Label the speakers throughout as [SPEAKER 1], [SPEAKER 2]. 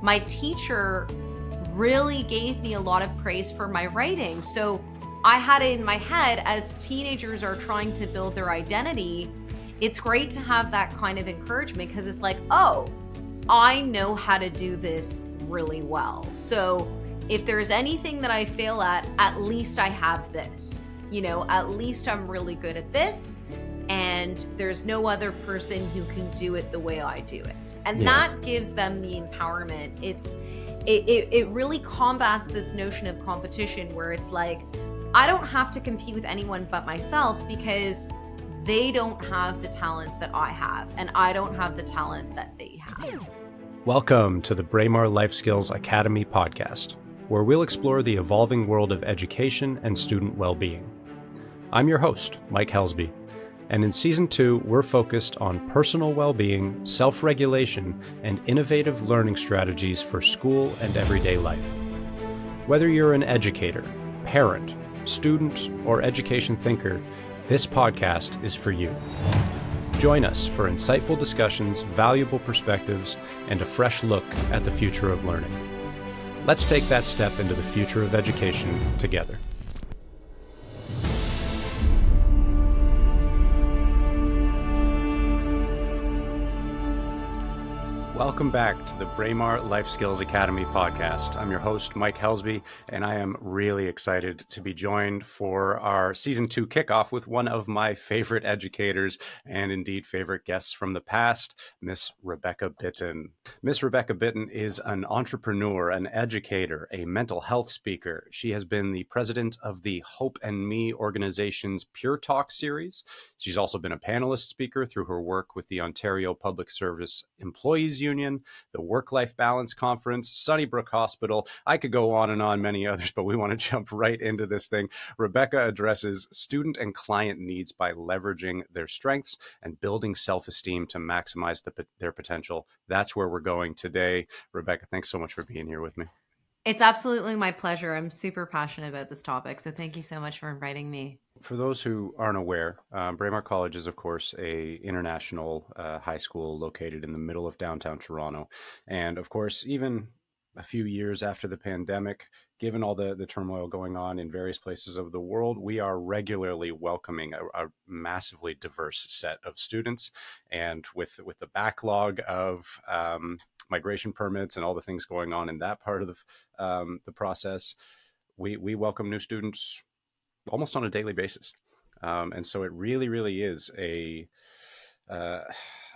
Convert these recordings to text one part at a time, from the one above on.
[SPEAKER 1] My teacher really gave me a lot of praise for my writing. So I had it in my head, as teenagers are trying to build their identity, it's great to have that kind of encouragement, because it's like, oh, I know how to do this really well. So if there's anything that I fail at least I have this. At least I'm really good at this, and there's no other person who can do it the way I do it. And that gives them the empowerment. It really combats this notion of competition, where it's like, I don't have to compete with anyone but myself, because they don't have the talents that I have, and I don't have the talents that they have.
[SPEAKER 2] Welcome to the Braemar Life Skills Academy podcast, where we'll explore the evolving world of education and student well-being. I'm your host, Mike Helsby, and in Season 2, we're focused on personal well-being, self-regulation, and innovative learning strategies for school and everyday life. Whether you're an educator, parent, student, or education thinker, this podcast is for you. Join us for insightful discussions, valuable perspectives, and a fresh look at the future of learning. Let's take that step into the future of education together. Welcome back to the Braemar Life Skills Academy podcast. I'm your host, Mike Helsby, and I am really excited to be joined for our Season 2 kickoff with one of my favorite educators and indeed favorite guests from the past, Miss Rebecca Bitton. Miss Rebecca Bitton is an entrepreneur, an educator, a mental health speaker. She has been the president of the Hope and Me organization's Pure Talk series. She's also been a panelist speaker through her work with the Ontario Public Service Employees Union, the Work-Life Balance Conference, Sunnybrook Hospital. I could go on, many others, but we want to jump right into this thing. Rebecca addresses student and client needs by leveraging their strengths and building self-esteem to maximize their potential. That's where we're going today. Rebecca, thanks so much for being here with me.
[SPEAKER 1] It's absolutely my pleasure. I'm super passionate about this topic, so thank you so much for inviting me.
[SPEAKER 2] For those who aren't aware, Braemar College is, of course, a international high school located in the middle of downtown Toronto. And, of course, even a few years after the pandemic, given all the turmoil going on in various places of the world, we are regularly welcoming a massively diverse set of students. And with the backlog of migration permits and all the things going on in that part of the process, we welcome new students almost on a daily basis. And so it really, really is I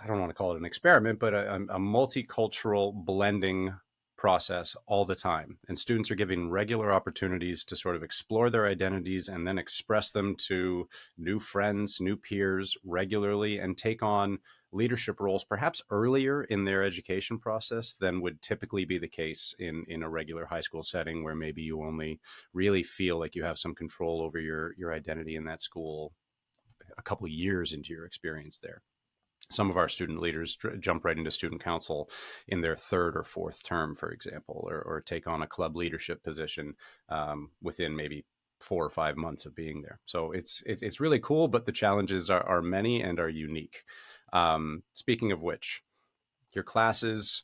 [SPEAKER 2] don't want to call it an experiment, but a multicultural blending process all the time. And students are given regular opportunities to sort of explore their identities and then express them to new friends, new peers regularly, and take on leadership roles perhaps earlier in their education process than would typically be the case in a regular high school setting, where maybe you only really feel like you have some control over your identity in that school a couple of years into your experience there. Some of our student leaders jump right into student council in their third or fourth term, for example, or take on a club leadership position within maybe 4 or 5 months of being there. So it's really cool, but the challenges are many and are unique. Speaking of which, your classes,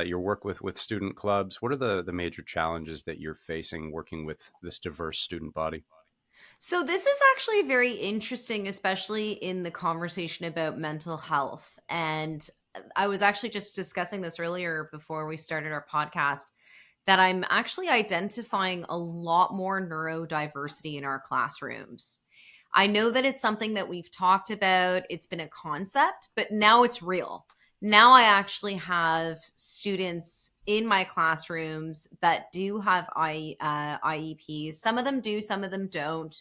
[SPEAKER 2] your work with student clubs, what are the major challenges that you're facing working with this diverse student body?
[SPEAKER 1] So this is actually very interesting, especially in the conversation about mental health. And I was actually just discussing this earlier before we started our podcast, that I'm actually identifying a lot more neurodiversity in our classrooms. I know that it's something that we've talked about. It's been a concept, but now it's real. Now I actually have students in my classrooms that do have IEPs. Some of them do, some of them don't.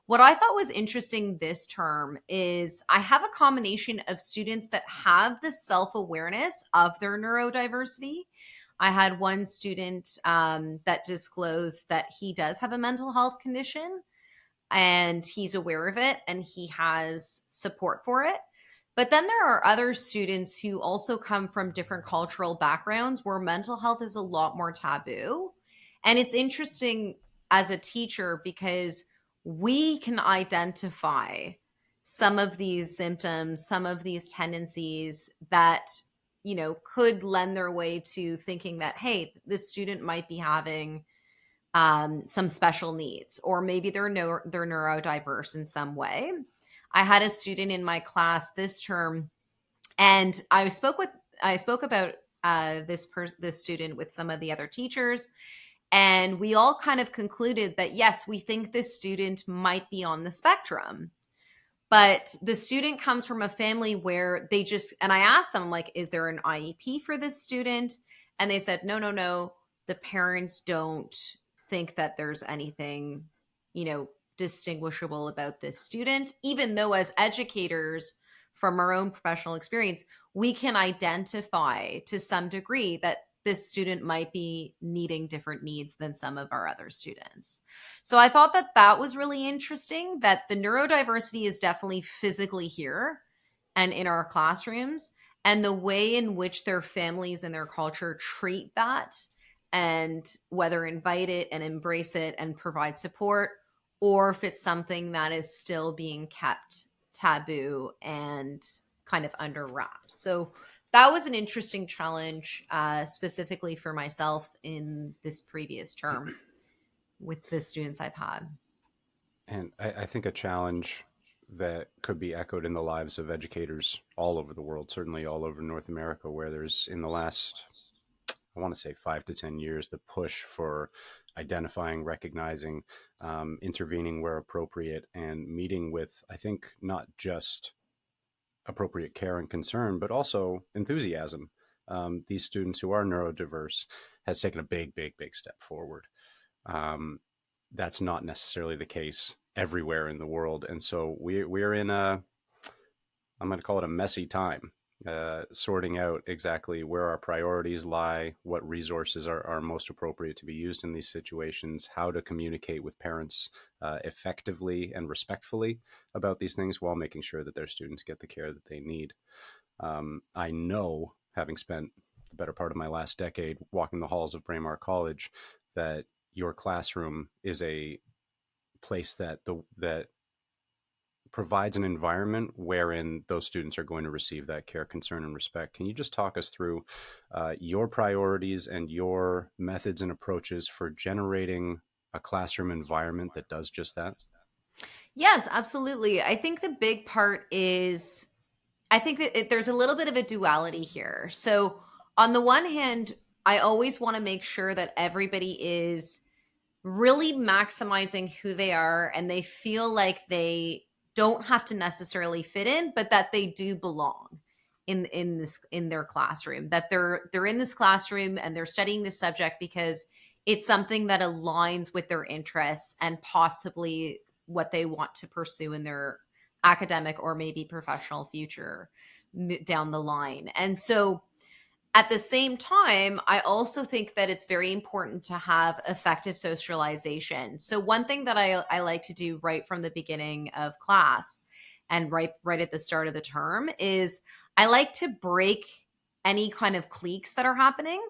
[SPEAKER 1] What I thought was interesting this term is I have a combination of students that have the self-awareness of their neurodiversity. I had one student that disclosed that he does have a mental health condition, and he's aware of it and he has support for it. But then there are other students who also come from different cultural backgrounds where mental health is a lot more taboo. And it's interesting as a teacher because we can identify some of these symptoms, some of these tendencies that could lend their way to thinking that, hey, this student might be having some special needs, or maybe they're neurodiverse in some way. I had a student in my class this term, and I spoke about this student with some of the other teachers, and we all kind of concluded that yes, we think this student might be on the spectrum. But the student comes from a family where and I asked them, like, is there an IEP for this student? And they said, no, no, no. The parents don't think that there's anything, distinguishable about this student, even though as educators, from our own professional experience, we can identify to some degree that this student might be needing different needs than some of our other students. So I thought that that was really interesting, that the neurodiversity is definitely physically here and in our classrooms, and the way in which their families and their culture treat that, and whether invite it and embrace it and provide support, or if it's something that is still being kept taboo and kind of under wraps. So that was an interesting challenge, specifically for myself in this previous term with the students I've had.
[SPEAKER 2] And I think a challenge that could be echoed in the lives of educators all over the world, certainly all over North America, where there's in the last, I want to say 5 to 10 years, the push for identifying, recognizing, intervening where appropriate, and meeting with, I think, not just appropriate care and concern, but also enthusiasm. These students who are neurodiverse has taken a big, big, big step forward. Um, that's not necessarily the case everywhere in the world. And so we're in I'm going to call it a messy time, sorting out exactly where our priorities lie, what resources are most appropriate to be used in these situations, how to communicate with parents effectively and respectfully about these things while making sure that their students get the care that they need. I know, having spent the better part of my last decade walking the halls of Braemar College, that your classroom is a place that provides an environment wherein those students are going to receive that care, concern, and respect. Can you just talk us through your priorities and your methods and approaches for generating a classroom environment that does just that?
[SPEAKER 1] Yes, absolutely. I think the big part is, I think that there's a little bit of a duality here. So, on the one hand, I always want to make sure that everybody is really maximizing who they are and they feel like they don't have to necessarily fit in, but that they do belong in their classroom, that they're in this classroom and they're studying this subject because it's something that aligns with their interests and possibly what they want to pursue in their academic or maybe professional future down the line. And so at the same time, I also think that it's very important to have effective socialization. So one thing that I like to do right from the beginning of class and right at the start of the term is I like to break any kind of cliques that are happening.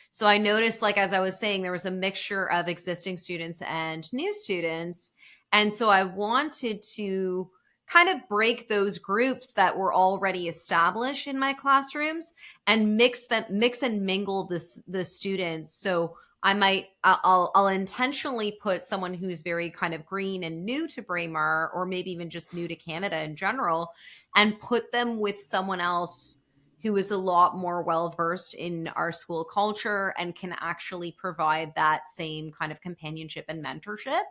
[SPEAKER 1] So I noticed, like as I was saying, there was a mixture of existing students and new students. And so I wanted to kind of break those groups that were already established in my classrooms and mix and mingle the students. So I'll intentionally put someone who's very kind of green and new to Braemar, or maybe even just new to Canada in general, and put them with someone else who is a lot more well versed in our school culture and can actually provide that same kind of companionship and mentorship.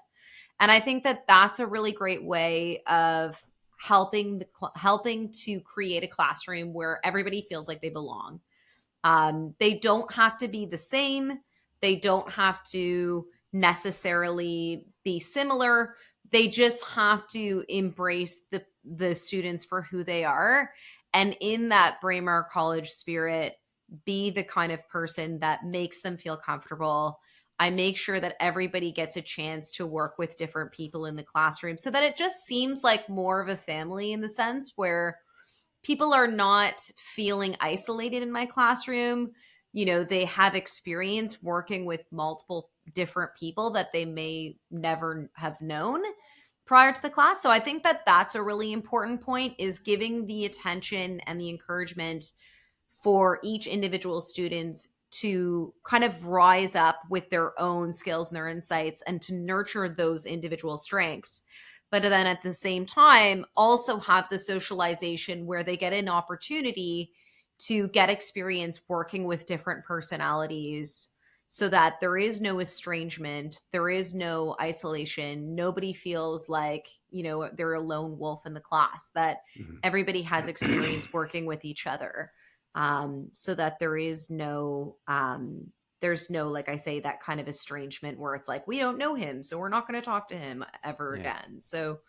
[SPEAKER 1] And I think that that's a really great way of helping to create a classroom where everybody feels like they belong. They don't have to be the same. They don't have to necessarily be similar. They just have to embrace the students for who they are. And in that Braemar College spirit, be the kind of person that makes them feel comfortable. I make sure that everybody gets a chance to work with different people in the classroom so that it just seems like more of a family, in the sense where people are not feeling isolated in my classroom. They have experience working with multiple different people that they may never have known prior to the class. So I think that that's a really important point, is giving the attention and the encouragement for each individual student to kind of rise up with their own skills and their insights and to nurture those individual strengths. But then at the same time, also have the socialization where they get an opportunity to get experience working with different personalities so that there is no estrangement, there is no isolation. Nobody feels like, they're a lone wolf in the class, that
[SPEAKER 2] Mhm.
[SPEAKER 1] everybody has experience working with each other. So that there's no, like I say, that kind of estrangement where it's like, we don't know him, so we're not going to talk to him ever
[SPEAKER 2] Yeah.
[SPEAKER 1] again. So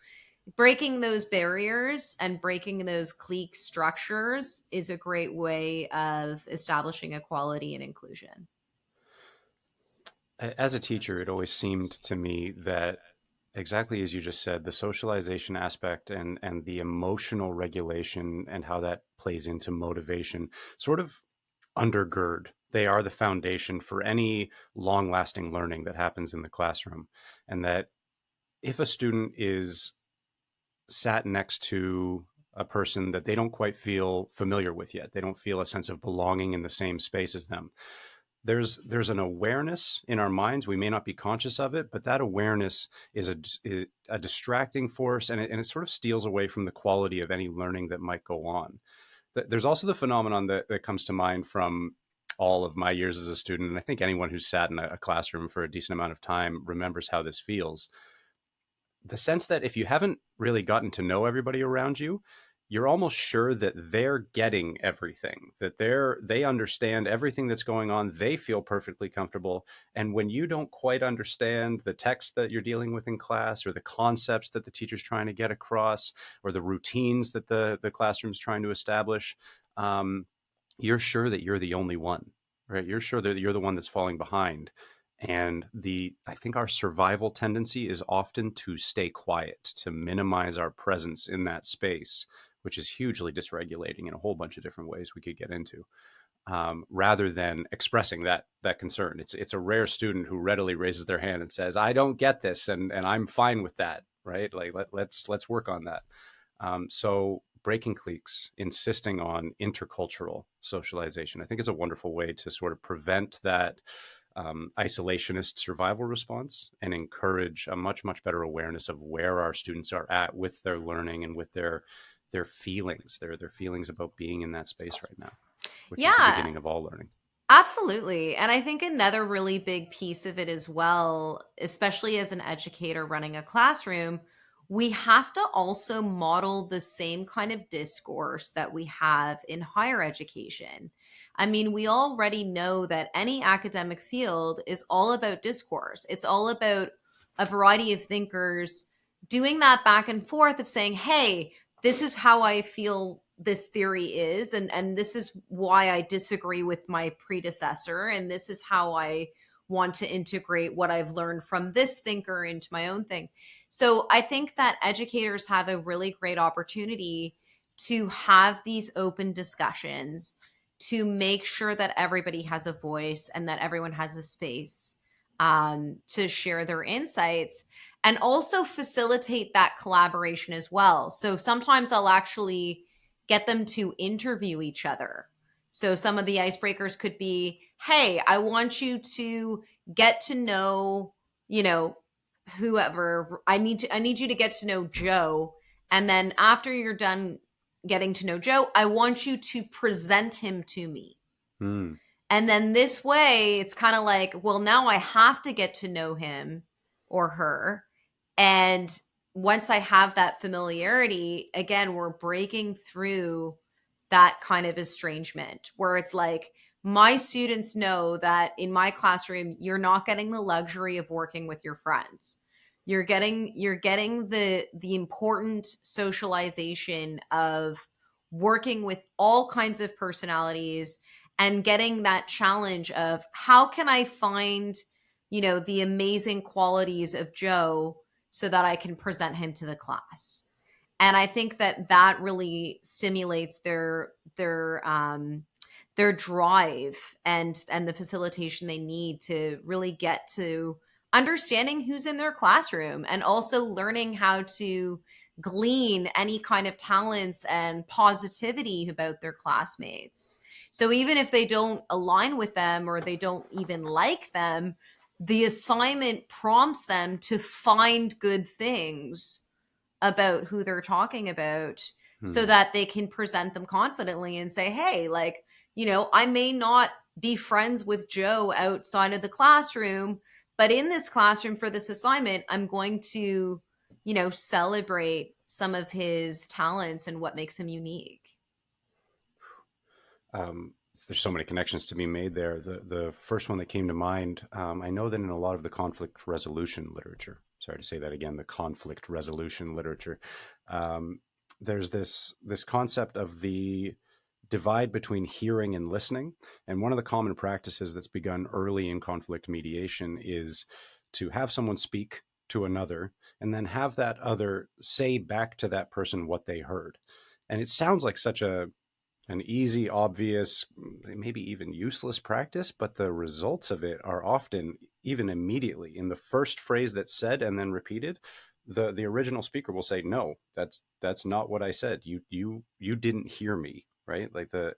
[SPEAKER 1] breaking those barriers and breaking those clique structures is a great way of establishing equality and inclusion.
[SPEAKER 2] As a teacher, it always seemed to me that exactly as you just said, the socialization aspect and the emotional regulation and how that plays into motivation sort of undergird. They are the foundation for any long lasting learning that happens in the classroom. And that if a student is sat next to a person that they don't quite feel familiar with yet, they don't feel a sense of belonging in the same space as them, there's an awareness in our minds. We may not be conscious of it, but that awareness is a distracting force, and it sort of steals away from the quality of any learning that might go on. There's also the phenomenon that comes to mind from all of my years as a student, and I think anyone who's sat in a classroom for a decent amount of time remembers how this feels. The sense that if you haven't really gotten to know everybody around you, you're almost sure that they're getting everything, that they understand everything that's going on. They feel perfectly comfortable. And when you don't quite understand the text that you're dealing with in class, or the concepts that the teacher's trying to get across, or the routines that the classroom's trying to establish, um, you're sure that you're the only one, right? You're sure that you're the one that's falling behind. And I think our survival tendency is often to stay quiet, to minimize our presence in that space, which is hugely dysregulating in a whole bunch of different ways we could get into, rather than expressing that concern. It's a rare student who readily raises their hand and says, "I don't get this," and I'm fine with that, right? Like let's work on that. So breaking cliques, insisting on intercultural socialization, I think is a wonderful way to sort of prevent that isolationist survival response and encourage a much better awareness of where our students are at with their learning and with their feelings, their feelings about being in that space right now, which is the
[SPEAKER 1] Yeah,
[SPEAKER 2] beginning of all learning.
[SPEAKER 1] absolutely. And I think another really big piece of it as well, especially as an educator running a classroom, we have to also model the same kind of discourse that we have in higher education. I mean, we already know that any academic field is all about discourse. It's all about a variety of thinkers doing that back and forth of saying, hey, this is how I feel this theory is, and this is why I disagree with my predecessor, and this is how I want to integrate what I've learned from this thinker into my own thing. So I think that educators have a really great opportunity to have these open discussions, to make sure that everybody has a voice and that everyone has a space to share their insights, and also facilitate that collaboration as well. So sometimes I'll actually get them to interview each other. So some of the icebreakers could be, hey, I want you to get to know, you know, whoever. I need you to get to know Joe. And then after you're done getting to know Joe, I want you to present him to me.
[SPEAKER 2] Mm.
[SPEAKER 1] And then this way, it's kind of like, well, now I have to get to know him or her. And once I have that familiarity, again, we're breaking through that kind of estrangement where it's like, my students know that in my classroom, you're not getting the luxury of working with your friends. You're getting the important socialization of working with all kinds of personalities and getting that challenge of how can I find, the amazing qualities of Joe so that I can present him to the class. And I think that that really stimulates their drive and the facilitation they need to really get to understanding who's in their classroom and also learning how to glean any kind of talents and positivity about their classmates. So even if they don't align with them or they don't even like them, the assignment prompts them to find good things about who they're talking about so
[SPEAKER 2] Hmm.
[SPEAKER 1] that they can present them confidently and say, hey, like, I may not be friends with Joe outside of the classroom, but in this classroom for this assignment, I'm going to, celebrate some of his talents and what makes him unique.
[SPEAKER 2] Um, there's so many connections to be made there. The first one that came to mind, I know that in a lot of the conflict resolution literature, sorry to say that again, the conflict resolution literature, um, there's this concept of the divide between hearing and listening. And one of the common practices that's begun early in conflict mediation is to have someone speak to another and then have that other say back to that person what they heard. And it sounds like such an easy, obvious, maybe even useless practice, but the results of it are often even immediately in the first phrase that's said and then repeated. The original speaker will say, "No, that's not what I said. You didn't hear me." Right?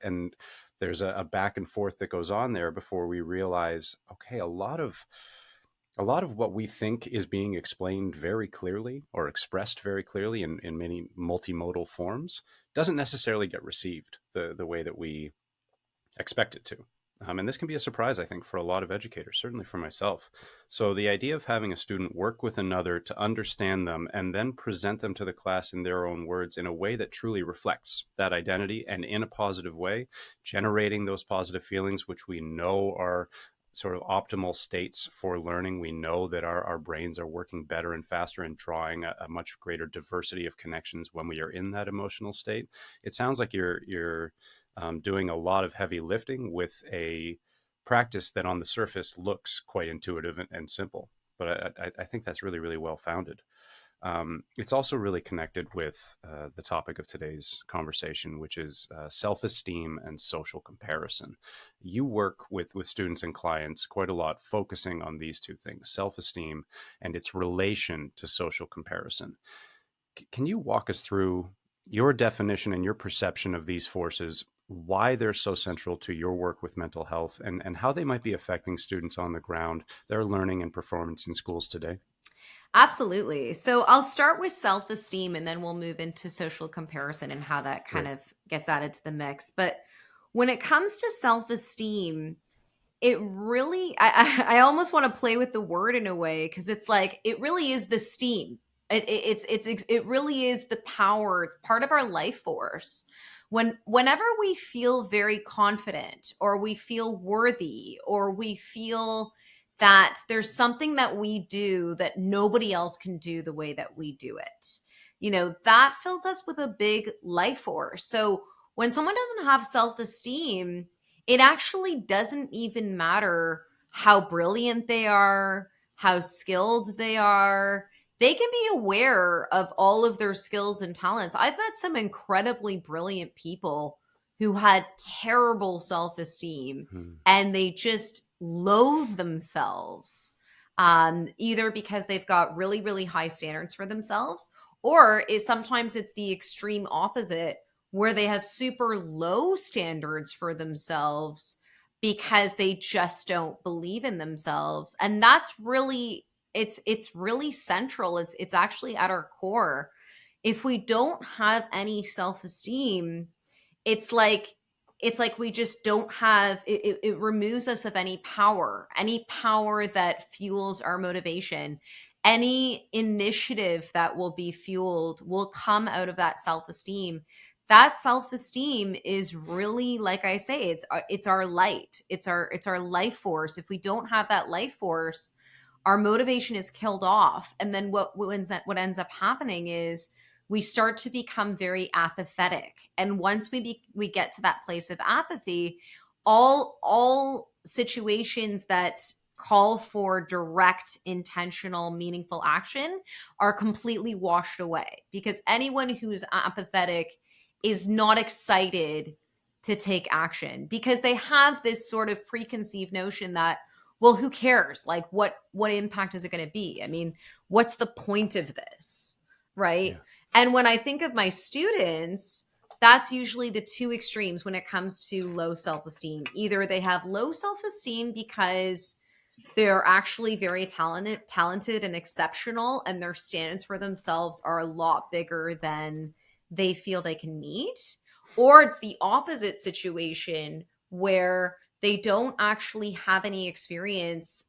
[SPEAKER 2] And there's a back and forth that goes on there before we realize, okay, a lot of what we think is being explained very clearly or expressed very clearly in many multimodal forms doesn't necessarily get received the way that we expect it to. And this can be a surprise, I think, for a lot of educators, certainly for myself. So, the idea of having a student work with another to understand them and then present them to the class in their own words in a way that truly reflects that identity and in a positive way, generating those positive feelings, which we know are sort of optimal states for learning. We know that our brains are working better and faster and drawing a much greater diversity of connections when we are in that emotional state. It sounds like you're doing a lot of heavy lifting with a practice that on the surface looks quite intuitive and simple. But I think that's really, really well founded. It's also really connected with the topic of today's conversation, which is self-esteem and social comparison. You work with students and clients quite a lot, focusing on these two things, self-esteem and its relation to social comparison. Can you walk us through your definition and your perception of these forces, why they're so central to your work with mental health, and how they might be affecting students on the ground, their learning and performance in schools today?
[SPEAKER 1] Absolutely. So I'll start with self esteem and then we'll move into social comparison and how that kind
[SPEAKER 2] Great.
[SPEAKER 1] of gets added to the mix. But when it comes to self esteem, it really, I almost want to play with the word in a way because it's like, it really is the steam. It really is the power, part of our life force. Whenever we feel very confident or we feel worthy or we feel that there's something that we do that nobody else can do the way that we do it, that fills us with a big life force. So when someone doesn't have self-esteem, it actually doesn't even matter how brilliant they are, how skilled they are. They can be aware of all of their skills and talents. I've met some incredibly brilliant people who had terrible self esteem
[SPEAKER 2] Hmm.
[SPEAKER 1] and they just loathe themselves, either because they've got really, really high standards for themselves, or sometimes it's the extreme opposite where they have super low standards for themselves because they just don't believe in themselves. And that's really, it's really central. It's actually at our core. If we don't have any self-esteem, it's like we just don't have it removes us of any power that fuels our motivation. Any initiative that will be fueled will come out of that self-esteem. That self-esteem is really, like I say, it's our light, it's our life force. If we don't have that life force, our motivation is killed off. And then what ends up happening is we start to become very apathetic. And once we get to that place of apathy, all situations that call for direct, intentional, meaningful action are completely washed away, because anyone who's apathetic is not excited to take action because they have this sort of preconceived notion that, well, who cares? Like, what impact is it going to be? I mean, what's the point of this? Right?
[SPEAKER 2] Yeah.
[SPEAKER 1] And when I think of my students, that's usually the two extremes when it comes to low self-esteem. Either they have low self-esteem because they're actually very talented and exceptional, and their standards for themselves are a lot bigger than they feel they can meet. Or it's the opposite situation where they don't actually have any experience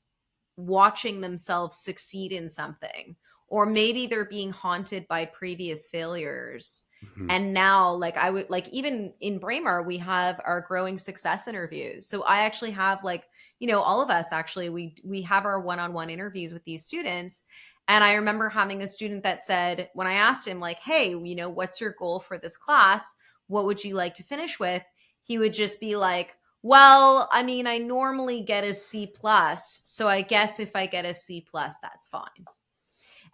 [SPEAKER 1] watching themselves succeed in something, or maybe they're being haunted by previous failures.
[SPEAKER 2] Hmm.
[SPEAKER 1] And now, like, I would like, even in Braemar we have our growing success interviews, so I actually have, like, all of us actually, we have our one-on-one interviews with these students. And I remember having a student that said, when I asked him, like, hey, what's your goal for this class, what would you like to finish with, he would just be like, well, I mean, I normally get a C plus, so I guess if I get a C plus, that's fine.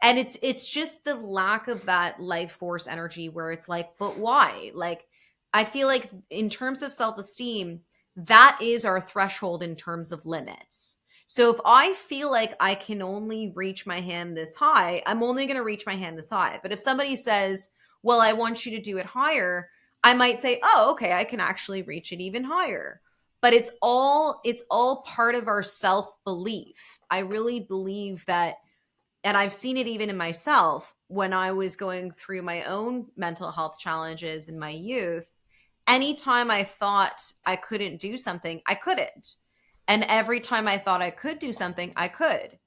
[SPEAKER 1] And it's just the lack of that life force energy where it's like, but why? Like, I feel like in terms of self-esteem, that is our threshold in terms of limits. So if I feel like I can only reach my hand this high, I'm only going to reach my hand this high. But if somebody says, well, I want you to do it higher, I might say, oh, okay, I can actually reach it even higher. But it's all part of our self-belief. I really believe that, and I've seen it even in myself when I was going through my own mental health challenges in my youth. Anytime I thought I couldn't do something, I couldn't. And every time I thought I could do something, I could.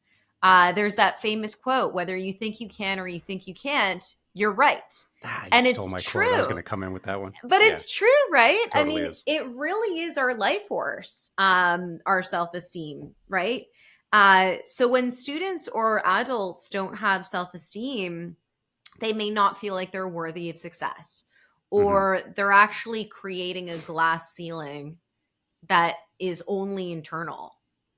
[SPEAKER 1] There's that famous quote, whether you think you can or you think you can't, you're right.
[SPEAKER 2] Ah, you
[SPEAKER 1] And
[SPEAKER 2] stole
[SPEAKER 1] it's
[SPEAKER 2] my quote. I was going
[SPEAKER 1] true.
[SPEAKER 2] to come in with that one.
[SPEAKER 1] But
[SPEAKER 2] Yeah,
[SPEAKER 1] it's true, right? I
[SPEAKER 2] totally
[SPEAKER 1] mean,
[SPEAKER 2] is.
[SPEAKER 1] it really is our life force, our self-esteem, right? So when students or adults don't have self-esteem, they may not feel like they're worthy of success,
[SPEAKER 2] Hmm.
[SPEAKER 1] or they're actually creating a glass ceiling that is only internal.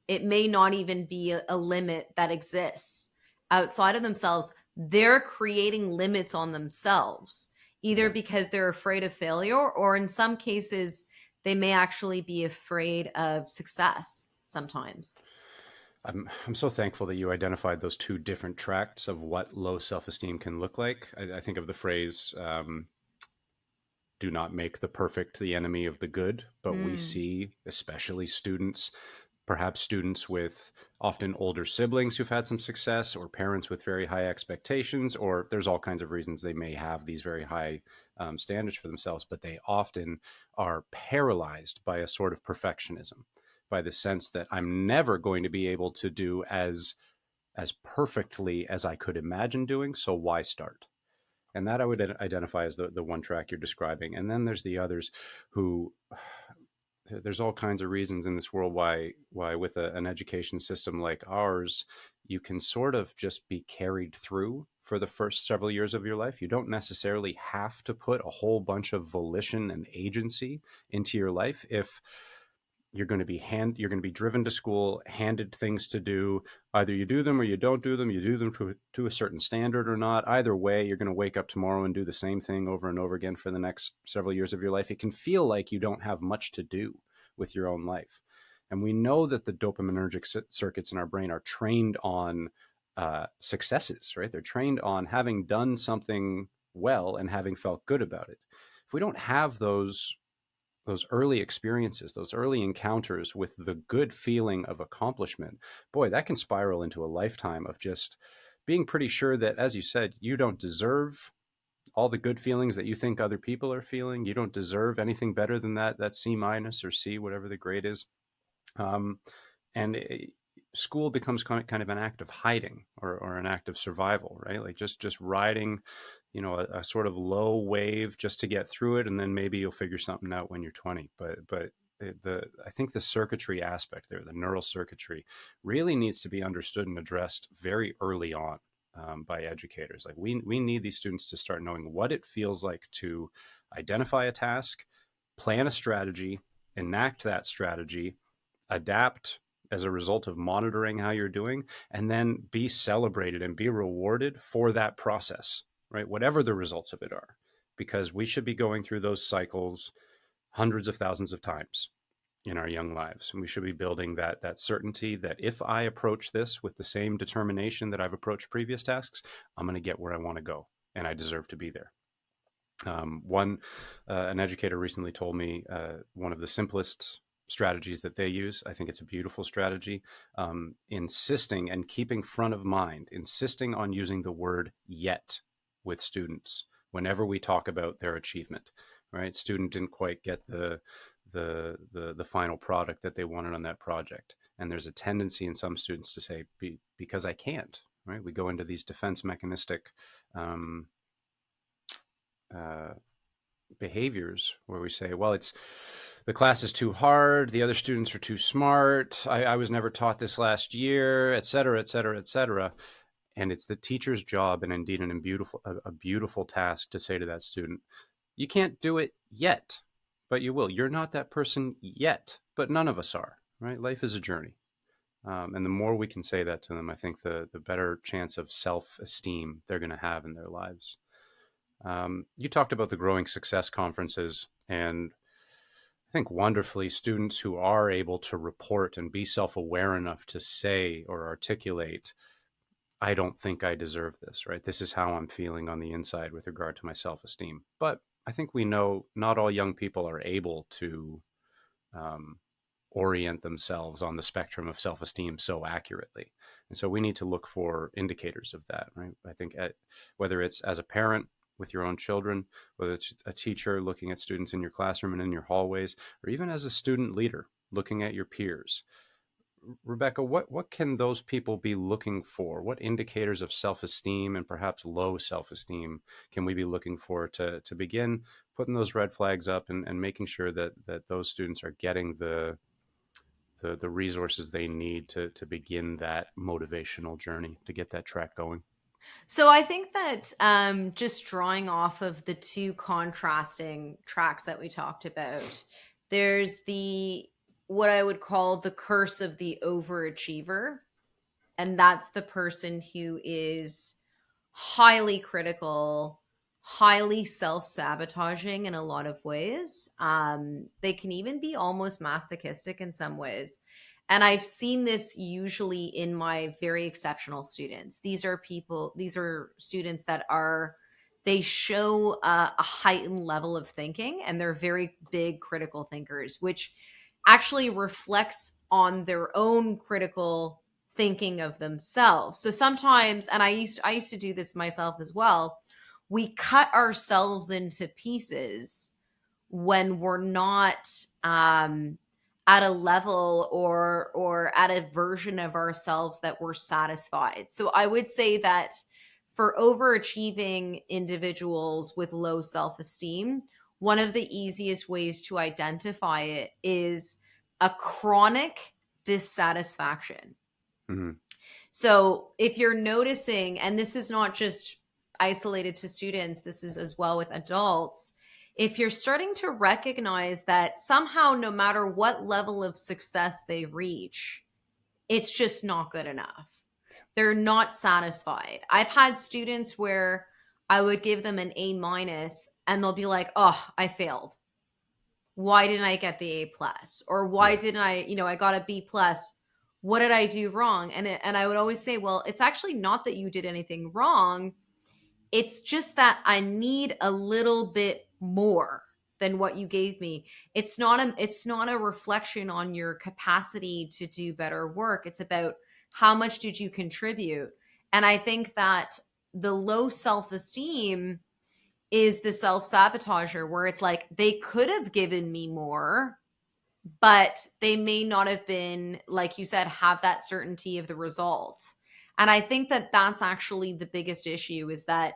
[SPEAKER 1] It may not even be a limit that exists outside of themselves. They're creating limits on themselves, either
[SPEAKER 2] Yeah.
[SPEAKER 1] because they're afraid of failure, or in some cases, they may actually be afraid of success sometimes.
[SPEAKER 2] I'm so thankful that you identified those two different tracts of what low self esteem can look like. I think of the phrase, do not make the perfect the enemy of the good. But we
[SPEAKER 1] Hmm.
[SPEAKER 2] see, especially students, perhaps students with often older siblings who've had some success, or parents with very high expectations, or there's all kinds of reasons they may have these very high standards for themselves, but they often are paralyzed by a sort of perfectionism, by the sense that I'm never going to be able to do as perfectly as I could imagine doing, so why start? And that I would identify as the one track you're describing. And then there's the others who, there's all kinds of reasons in this world why with an education system like ours, you can sort of just be carried through for the first several years of your life. You don't necessarily have to put a whole bunch of volition and agency into your life. If you're going to be driven to school, handed things to do. Either you do them or you don't do them. You do them to a certain standard or not. Either way, you're going to wake up tomorrow and do the same thing over and over again for the next several years of your life. It can feel like you don't have much to do with your own life. And we know that the dopaminergic circuits in our brain are trained on successes, right? They're trained on having done something well and having felt good about it. If we don't have those early experiences, those early encounters with the good feeling of accomplishment, boy, that can spiral into a lifetime of just being pretty sure that, as you said, you don't deserve all the good feelings that you think other people are feeling. You don't deserve anything better than that C minus or C, whatever the grade is. Um, and school becomes kind of an act of hiding, or an act of survival, right? Like just riding, a sort of low wave just to get through it, and then maybe you'll figure something out when you're 20. But I think the circuitry aspect there, the neural circuitry, really needs to be understood and addressed very early on. By educators, like we need these students to start knowing what it feels like to identify a task, plan a strategy, enact that strategy, adapt as a result of monitoring how you're doing, and then be celebrated and be rewarded for that process, right? Whatever the results of it are, because we should be going through those cycles hundreds of thousands of times in our young lives. And we should be building that certainty that if I approach this with the same determination that I've approached previous tasks, I'm going to get where I want to go, and I deserve to be there. One, an educator recently told me one of the simplest strategies that they use. I think it's a beautiful strategy. Insisting and keeping front of mind, insisting on using the word yet with students whenever we talk about their achievement. Right, student didn't quite get the final product that they wanted on that project, and there's a tendency in some students to say, because I can't. Right, we go into these defense mechanistic um, uh, behaviors where we say, well, it's the class is too hard, the other students are too smart, I was never taught this last year, et cetera, et cetera, et cetera. And it's the teacher's job, and indeed a beautiful task, to say to that student, you can't do it yet, but you will. You're not that person yet, but none of us are, right? Life is a journey. And the more we can say that to them, I think the better chance of self-esteem they're going to have in their lives. You talked about the Growing Success conferences, and I think wonderfully, students who are able to report and be self-aware enough to say or articulate, I don't think I deserve this, right? This is how I'm feeling on the inside with regard to my self-esteem. But I think we know not all young people are able to um, orient themselves on the spectrum of self-esteem so accurately. And so we need to look for indicators of that, right? I think whether it's as a parent with your own children, whether it's a teacher looking at students in your classroom and in your hallways, or even as a student leader looking at your peers. Rebecca, what can those people be looking for? What indicators of self-esteem and perhaps low self-esteem can we be looking for to begin putting those red flags up and making sure that those students are getting the resources they need to begin that motivational journey, to get that track going?
[SPEAKER 1] So I think that just drawing off of the two contrasting tracks that we talked about, there's the what I would call the curse of the overachiever. And that's the person who is highly critical, highly self sabotaging in a lot of ways. They can even be almost masochistic in some ways. And I've seen this usually in my very exceptional students. These are students that they show a heightened level of thinking, and they're very big critical thinkers, which actually reflects on their own critical thinking of themselves. So sometimes, and I used to do this myself as well, we cut ourselves into pieces when we're not at a level or at a version of ourselves that we're satisfied. So I would say that for overachieving individuals with low self-esteem, one of the easiest ways to identify it is a chronic dissatisfaction.
[SPEAKER 2] Mm-hmm.
[SPEAKER 1] So if you're noticing, and this is not just isolated to students, this is as well with adults, if you're starting to recognize that somehow, no matter what level of success they reach, it's just not good enough. They're not satisfied. I've had students where I would give them an A minus and they'll be like, oh, I failed. Why didn't I get the A plus? Or why
[SPEAKER 2] Yeah.
[SPEAKER 1] didn't I got a B plus? What did I do wrong? And I would always say, well, it's actually not that you did anything wrong. It's just that I need a little bit more than what you gave me. It's not a reflection on your capacity to do better work. It's about how much did you contribute? And I think that the low self-esteem is the self-sabotager, where it's like they could have given me more, but they may not have been, like you said, have that certainty of the result. And I think that that's actually the biggest issue, is that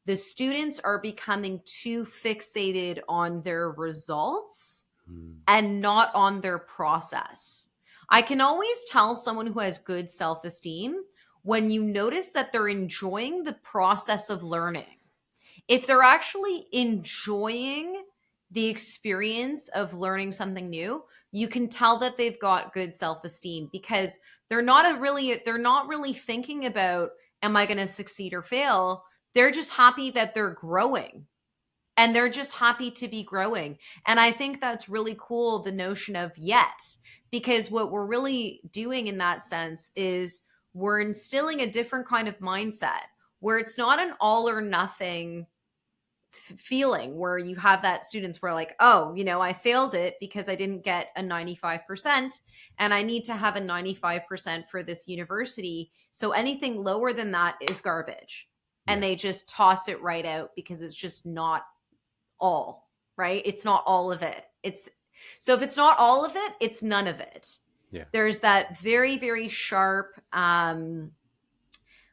[SPEAKER 1] the students are becoming too fixated on their results
[SPEAKER 2] Mm.
[SPEAKER 1] and not on their process. I can always tell someone who has good self-esteem when you notice that they're enjoying the process of learning. If they're actually enjoying the experience of learning something new, you can tell that they've got good self-esteem, because they're not really thinking about, am I going to succeed or fail? They're just happy that they're growing, and they're just happy to be growing. And I think that's really cool, the notion of yet, because what we're really doing in that sense is we're instilling a different kind of mindset, where it's not an all or nothing feeling where you have that students where like, oh, I failed it because I didn't get a 95% and I need to have a 95% for this university. So anything lower than that is garbage. And
[SPEAKER 2] Yeah.
[SPEAKER 1] they just toss it right out because it's just not all, right? It's not all of it. So if it's not all of it, it's none of it.
[SPEAKER 2] Yeah.
[SPEAKER 1] There's that very, very sharp,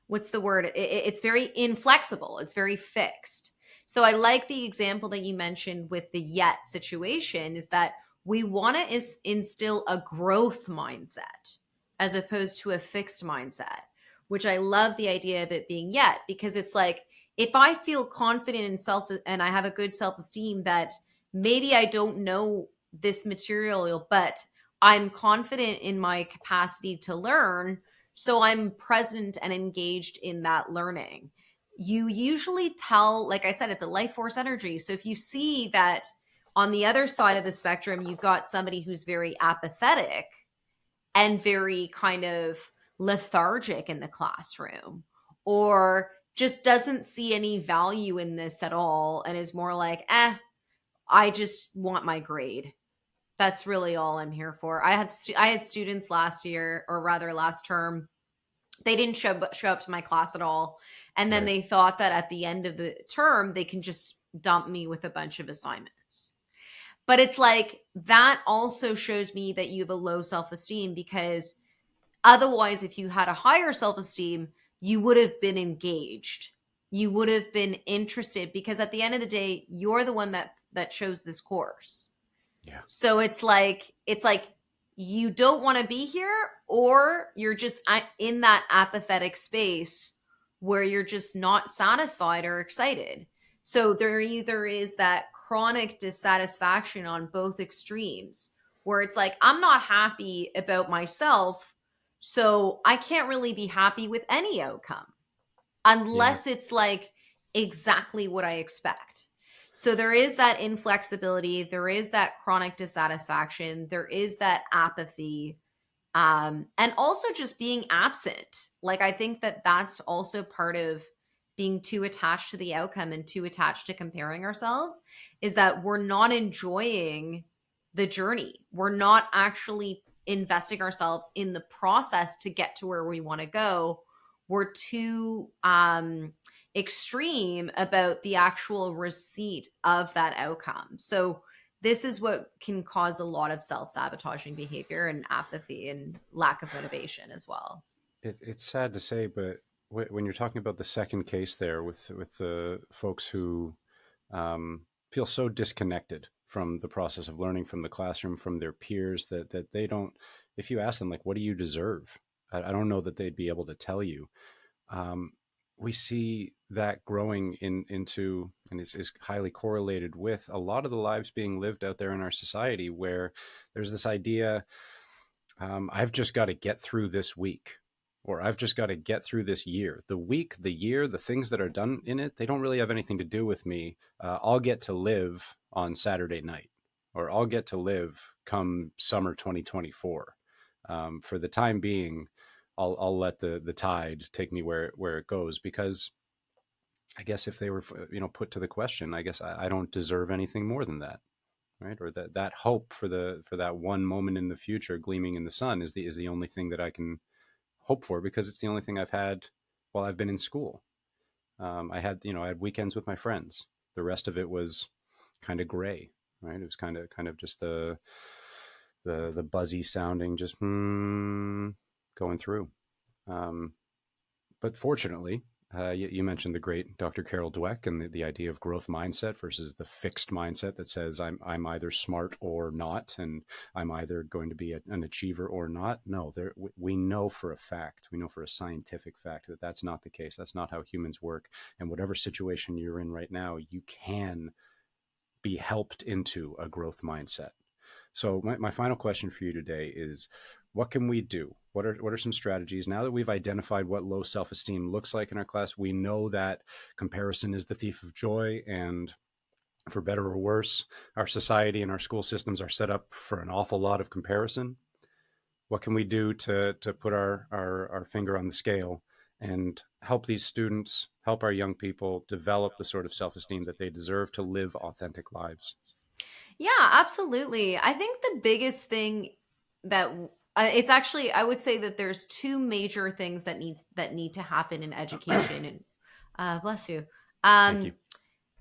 [SPEAKER 1] what's the word? It's very inflexible. It's very fixed. So I like the example that you mentioned with the yet situation is that we want to instill a growth mindset as opposed to a fixed mindset, which I love the idea of it being yet, because it's like, if I feel confident in self and I have a good self-esteem that maybe I don't know this material, but I'm confident in my capacity to learn, so I'm present and engaged in that learning. You usually tell, like I said, it's a life force energy. So if you see that on the other side of the spectrum, you've got somebody who's very apathetic and very kind of lethargic in the classroom, or just doesn't see any value in this at all and is more like, I just want my grade. That's really all I'm here for. I had students last year, or rather last term, they didn't show up to my class at all. And then
[SPEAKER 2] Right.
[SPEAKER 1] they thought that at the end of the term, they can just dump me with a bunch of assignments. But it's like, that also shows me that you have a low self esteem, because otherwise, if you had a higher self esteem, you would have been engaged. You would have been interested, because at the end of the day, you're the one that chose this course.
[SPEAKER 2] Yeah.
[SPEAKER 1] So it's like you don't want to be here, or you're just in that apathetic space where you're just not satisfied or excited. So there either is that chronic dissatisfaction on both extremes, where it's like, I'm not happy about myself, so I can't really be happy with any outcome
[SPEAKER 2] Yeah.
[SPEAKER 1] unless it's like exactly what I expect. So there is that inflexibility, there is that chronic dissatisfaction, there is that apathy, and also just being absent. Like, I think that that's also part of being too attached to the outcome and too attached to comparing ourselves, is that we're not enjoying the journey. We're not actually investing ourselves in the process to get to where we want to go. We're too extreme about the actual receipt of that outcome. So this is what can cause a lot of self-sabotaging behavior and apathy and lack of motivation as well.
[SPEAKER 2] It's sad to say, but when you're talking about the second case there with the folks who feel so disconnected from the process of learning, from the classroom, from their peers, that they don't, if you ask them, like, what do you deserve? I don't know that they'd be able to tell you. Um, we see that growing into, and is highly correlated with a lot of the lives being lived out there in our society, where there's this idea, I've just got to get through this week, or I've just got to get through this year. The week, the year, the things that are done in it, they don't really have anything to do with me. I'll get to live on Saturday night, or I'll get to live come summer 2024. For the time being, I'll let the tide take me where it goes, because I guess if they were, put to the question, I guess I don't deserve anything more than that, right? Or that hope for that one moment in the future gleaming in the sun is the only thing that I can hope for, because it's the only thing I've had while I've been in school. I had weekends with my friends. The rest of it was kind of gray, right? It was kind of just the buzzy sounding, just going through. Um, but fortunately, you mentioned the great Dr. Carol Dweck and the idea of growth mindset versus the fixed mindset that says I'm either smart or not, and I'm either going to be an achiever or not. No, we know for a fact, we know for a scientific fact that that's not the case. That's not how humans work. And whatever situation you're in right now, you can be helped into a growth mindset. So my final question for you today is, what can we do? What are some strategies now that we've identified what low self-esteem looks like in our class? We know that comparison is the thief of joy, and for better or worse, our society and our school systems are set up for an awful lot of comparison. What can we do to put our finger on the scale and help these students, help our young people develop the sort of self-esteem that they deserve to live authentic lives?
[SPEAKER 1] Yeah, absolutely. I think the biggest thing that it's actually, I would say that there's two major things that need to happen in education. And bless you.
[SPEAKER 2] Thank you.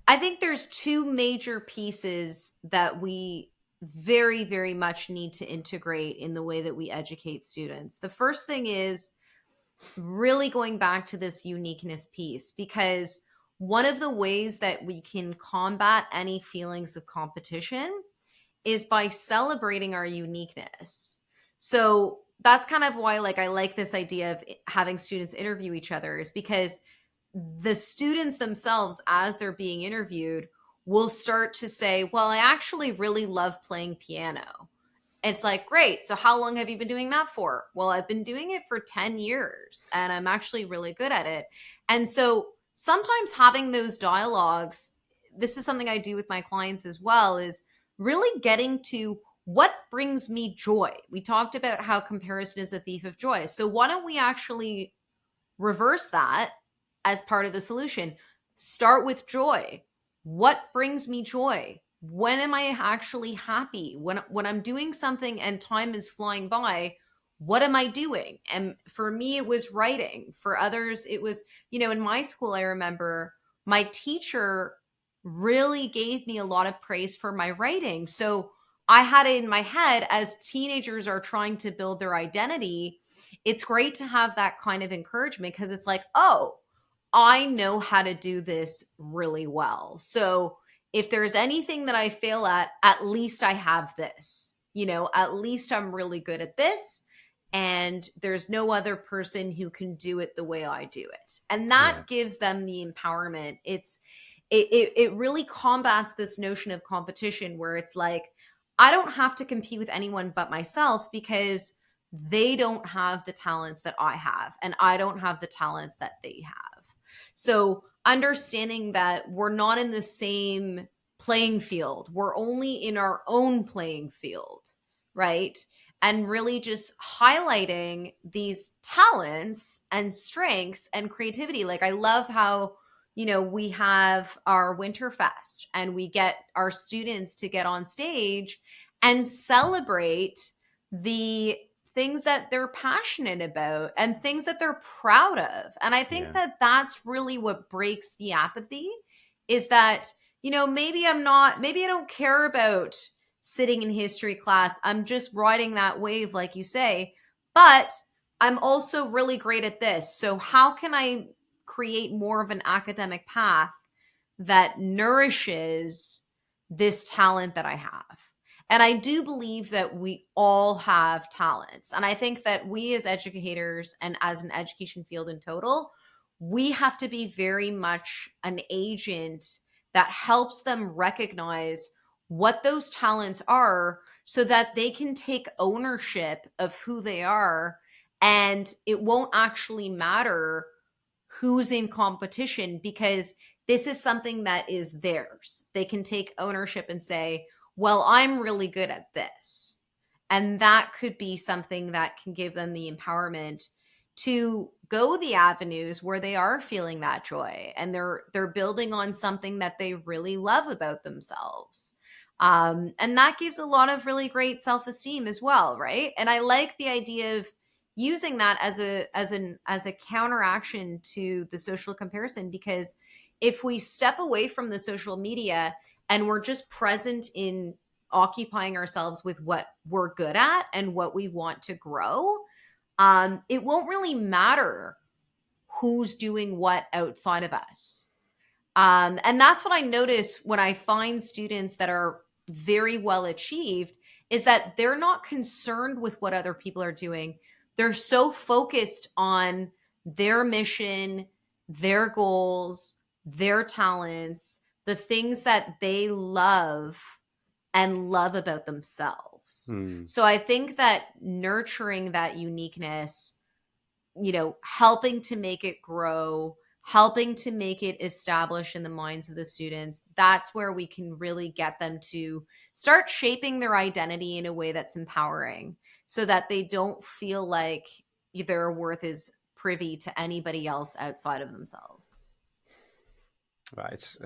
[SPEAKER 1] I think there's two major pieces that we very, very much need to integrate in the way that we educate students. The first thing is really going back to this uniqueness piece, because one of the ways that we can combat any feelings of competition is by celebrating our uniqueness. So that's kind of why, like, I like this idea of having students interview each other, is because the students themselves, as they're being interviewed, will start to say, well, I actually really love playing piano. It's like, great. So how long have you been doing that for? Well, I've been doing it for 10 years and I'm actually really good at it. And so sometimes having those dialogues, this is something I do with my clients as well, is really getting to what brings me joy. We talked about how comparison is a thief of joy. So why don't we actually reverse that as part of the solution? Start with joy. What brings me joy? When am I actually happy? When I'm doing something and time is flying by, what am I doing? And for me, it was writing. For others, it was, in my school, I remember my teacher really gave me a lot of praise for my writing. So I had it in my head, as teenagers are trying to build their identity, it's great to have that kind of encouragement, because it's like, oh, I know how to do this really well. So if there's anything that I fail at least I have this. At least I'm really good at this. And there's no other person who can do it the way I do it. And
[SPEAKER 2] Yeah.
[SPEAKER 1] that gives them the empowerment. It really combats this notion of competition, where it's like, I don't have to compete with anyone but myself, because they don't have the talents that I have, and I don't have the talents that they have. So understanding that we're not in the same playing field, we're only in our own playing field, right? And really just highlighting these talents and strengths and creativity. Like, I love how, we have our Winterfest and we get our students to get on stage and celebrate the things that they're passionate about and things that they're proud of. And I think
[SPEAKER 2] Yeah.
[SPEAKER 1] that that's really what breaks the apathy, is that, maybe I don't care about sitting in history class. I'm just riding that wave, like you say, but I'm also really great at this. So how can I create more of an academic path that nourishes this talent that I have? And I do believe that we all have talents. And I think that we, as educators and as an education field in total, we have to be very much an agent that helps them recognize what those talents are, so that they can take ownership of who they are. And it won't actually matter who's in competition, because this is something that is theirs. They can take ownership and say, well, I'm really good at this. And that could be something that can give them the empowerment to go the avenues where they are feeling that joy and they're building on something that they really love about themselves. And that gives a lot of really great self-esteem as well, right? And I like the idea of using that as a counteraction to the social comparison, because if we step away from the social media and we're just present in occupying ourselves with what we're good at and what we want to grow, it won't really matter who's doing what outside of us. And that's what I notice when I find students that are very well achieved, is that they're not concerned with what other people are doing. They're so focused on their mission, their goals, their talents, the things that they love and love about themselves.
[SPEAKER 2] Hmm.
[SPEAKER 1] So I think that nurturing that uniqueness, helping to make it grow, helping to make it establish in the minds of the students, that's where we can really get them to start shaping their identity in a way that's empowering, so that they don't feel like their worth is privy to anybody else outside of themselves.
[SPEAKER 2] It's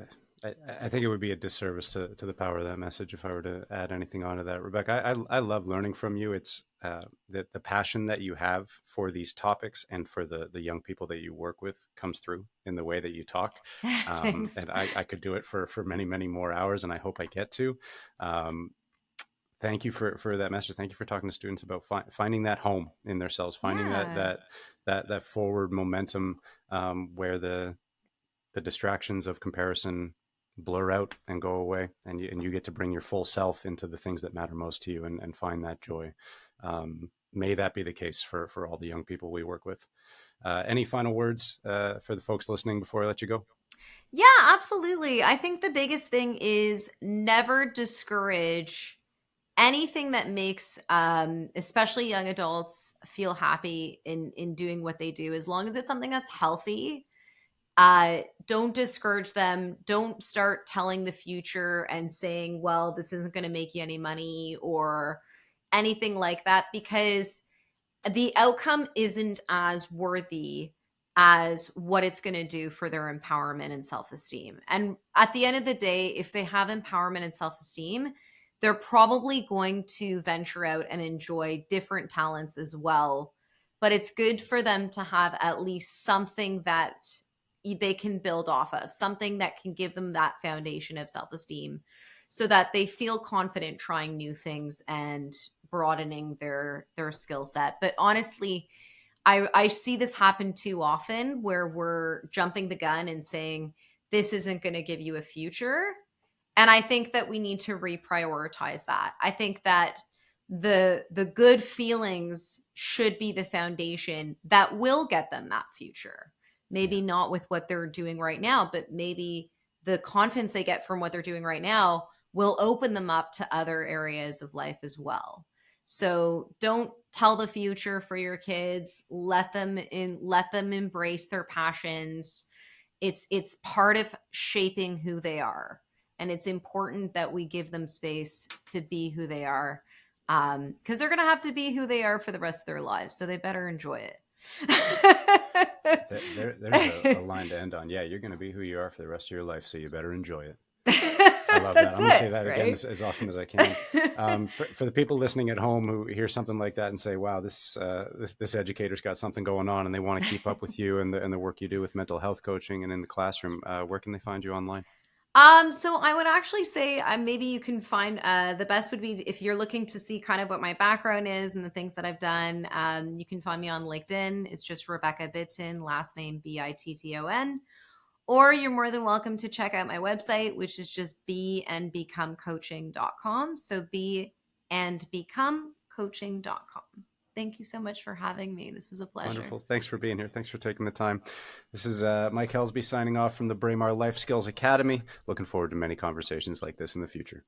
[SPEAKER 2] I think it would be a disservice to the power of that message if I were to add anything onto that, Rebecca. I love learning from you. It's the passion that you have for these topics and for the young people that you work with comes through in the way that you talk.
[SPEAKER 1] Thanks.
[SPEAKER 2] And I could do it for many, many more hours, and I hope I get to. Thank you for that message. Thank you for talking to students about finding that home in themselves, finding
[SPEAKER 1] Yeah.
[SPEAKER 2] that forward momentum, where the distractions of comparison blur out and go away, and you get to bring your full self into the things that matter most to you, and find that joy. May that be the case for all the young people we work with. Any final words for the folks listening before I let you go?
[SPEAKER 1] Yeah, absolutely. I think the biggest thing is never discourage anything that makes especially young adults feel happy in doing what they do, as long as it's something that's healthy. Don't discourage them. Don't start telling the future and saying, well, this isn't going to make you any money or anything like that, because the outcome isn't as worthy as what it's going to do for their empowerment and self-esteem. And at the end of the day, if they have empowerment and self-esteem, they're probably going to venture out and enjoy different talents as well. But it's good for them to have at least something that they can build off of, something that can give them that foundation of self-esteem so that they feel confident trying new things and broadening their skill set. But honestly, I see this happen too often where we're jumping the gun and saying this isn't going to give you a future. And I think that we need to reprioritize that. I think that the good feelings should be the foundation that will get them that future.
[SPEAKER 2] Yeah.
[SPEAKER 1] Maybe not with what they're doing right now, but maybe the confidence they get from what they're doing right now will open them up to other areas of life as well. So don't tell the future for your kids. Let them embrace their passions. It's part of shaping who they are. And it's important that we give them space to be who they are. Because they're gonna have to be who they are for the rest of their lives. So they better enjoy
[SPEAKER 2] There's a line to end on. Yeah, you're going to be who you are for the rest of your life, so you better enjoy it. I love that.
[SPEAKER 1] That's
[SPEAKER 2] I'm going to say
[SPEAKER 1] it,
[SPEAKER 2] that again
[SPEAKER 1] right?
[SPEAKER 2] as often as I can. For the people listening at home who hear something like that and say, "Wow, this educator's got something going on," and they want to keep up with you and the work you do with mental health coaching and in the classroom, where can they find you online?
[SPEAKER 1] So I would actually say maybe you can find the best would be if you're looking to see kind of what my background is and the things that I've done. You can find me on LinkedIn. It's just Rebecca Bitton, last name Bitton. Or you're more than welcome to check out my website, which is just beandbecomecoaching.com. So beandbecomecoaching.com. Thank you so much for having me. This was a pleasure.
[SPEAKER 2] Wonderful. Thanks for being here. Thanks for taking the time. This is Mike Helsby signing off from the Braemar Life Skills Academy. Looking forward to many conversations like this in the future.